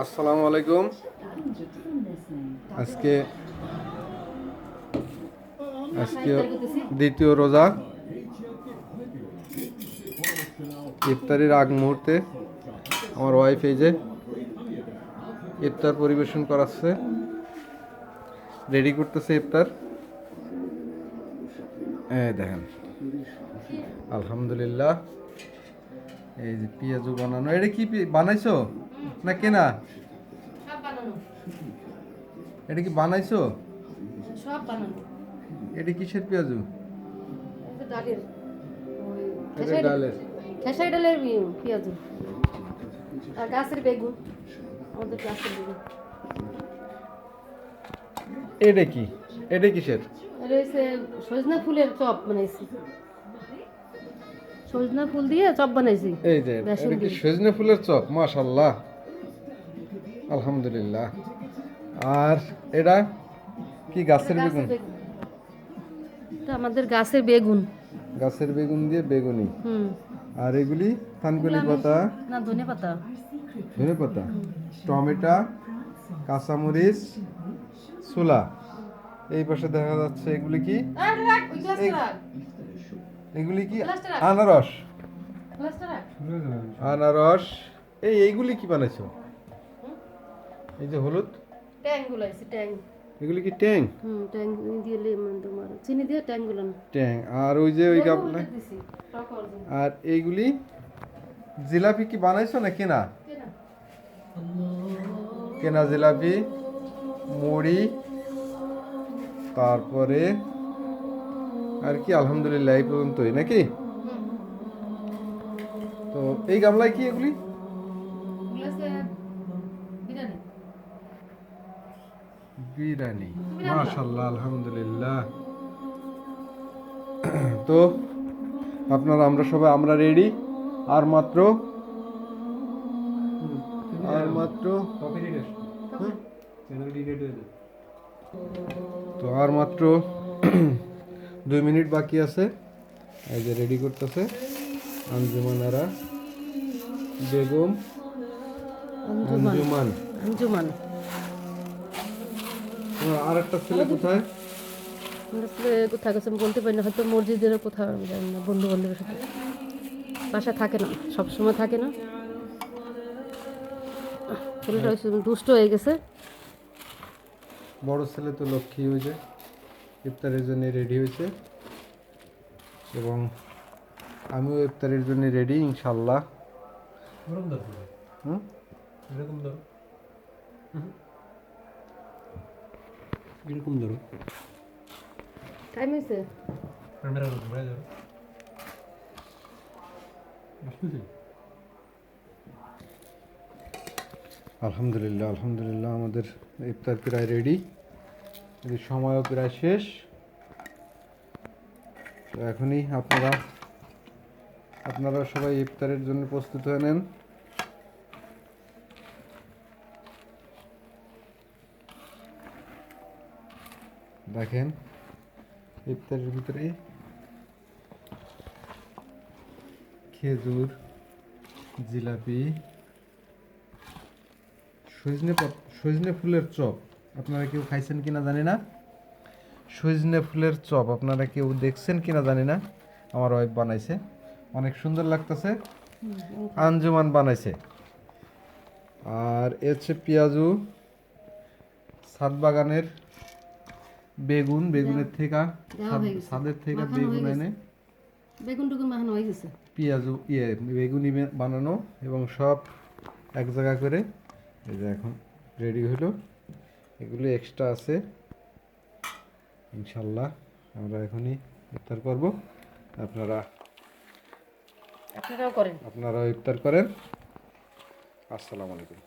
আসসালামু আলাইকুম। আজকে আজকে দ্বিতীয় রোজা, ইফতারির আগ মুহূর্তে আমার ওয়াইফ এই যে ইফতার পরিবেশন করাচ্ছে, রেডি করতেছে ইফতার। দেখেন, আলহামদুলিল্লাহ। এই যে পেঁয়াজু বানানো, এটা কি বানাইছো না কেনা? এটা কি বানাইছো? সব বানানো। এটা কিসের পেঁয়াজু? ডালের, এটা ডালের। খেসারি ডালের পেঁয়াজ আর গাছের বেগুন, আমাদের গাছের বেগুন। এটা কি? এটা কিসের? এটা হচ্ছে সজনা ফুলের চপ বানাইছি, সজনা ফুল দিয়ে চপ বানাইছি। এই যে এটা কি সজনে ফুলের চপ? মাশাআল্লাহ, আলহামদুলিল্লাহ। আর এটা কি গাছের বেগুন? এটা আমাদের গাছের বেগুন, গাছের বেগুন দিয়ে বেগুনি। আর এগুলি থানকুনি পাতা, না ধনে পাতা, ধনে পাতা, টমেটো, কাঁচামরিচ, ছোলা। এই পাশে দেখা যাচ্ছে এগুলি কি? এগুলি কি? আনারস। আনারস। এইগুলি কি বানাইছো? এই যে হলুদ ট্যাং গুলাইছি, ট্যাং। এগুলি কি ট্যাং? ট্যাং দিয়ে তোমার চিনি দিয়ে ট্যাং গুলান। ট্যাং। আর ওই যে ওই গাবলা। আর এইগুলি জিলাপি কি বানাইছো না কেনা? কেনা জিলাপি, মুড়ি, তারপরে আর কি? আলহামদুলিল্লাহ, এই পর্যন্তই নাকি? তো এই গামলায় কি এগুলি? বিরিয়ানি। মাশাআল্লাহ, আলহামদুলিল্লাহ। তো আপনারা, আমরা রেডি। আর মাত্র তো আর মাত্র 2 মিনিট বাকি আছে। এই যে রেডি করতেছে আঞ্জুমানারা বেগম, আঞ্জুমান। আর একটা ছেলে কোথায়? কোথায় গেছে বলতে পারি না, হয়তো মসজিদের কোথাও, জানি না, বন্ধু বান্ধবের সাথে। বাসা থাকে না, সবসময় থাকে না। ছেলেটা দুষ্ট হয়ে গেছে। বড় ছেলে তো লক্ষ্মী হয়েছে, ইফতারের জন্য রেডি হয়েছে, এবং আমিও ইফতারের জন্য রেডি ইনশাল্লাহ। এরকম ধরো। টাইম হয়েছে। আলহামদুলিল্লাহ, আলহামদুলিল্লাহ, আমাদের ইফতার প্রায় রেডি, সময়ও প্রায় শেষ। তো এখনই আপনারা সবাই ইফতারের জন্য প্রস্তুত হয়ে নেন। দেখেন, ইফতারের ভিতরে খেজুর, জিলাপি, সজনে ফুলের চপ। আপনারা কেউ খাইছেন কিনা জানি না। সজনে ফুলের চপ আপনারা কেউ দেখছেন কিনা জানি না। আমার ওয়াইফ বানাইছে, অনেক সুন্দর লাগতেছে। আঞ্জুমান বানাইছে। আর এ হচ্ছে পেঁয়াজু, ছাদ বাগানের বেগুনের থেকে, ছাদের থেকে বেগুন এনে বেগুন মাখানো হয়ে গেছে, পেঁয়াজু বেগুনি বানানো, এবং সব এক জায়গা করে এই যে এখন রেডি হলো। এগুলো এক্সট্রা আছে, ইনশাল্লাহ আমরা এখনই ইফতার করব। আপনারাও ইফতার করেন। আসসালামু আলাইকুম।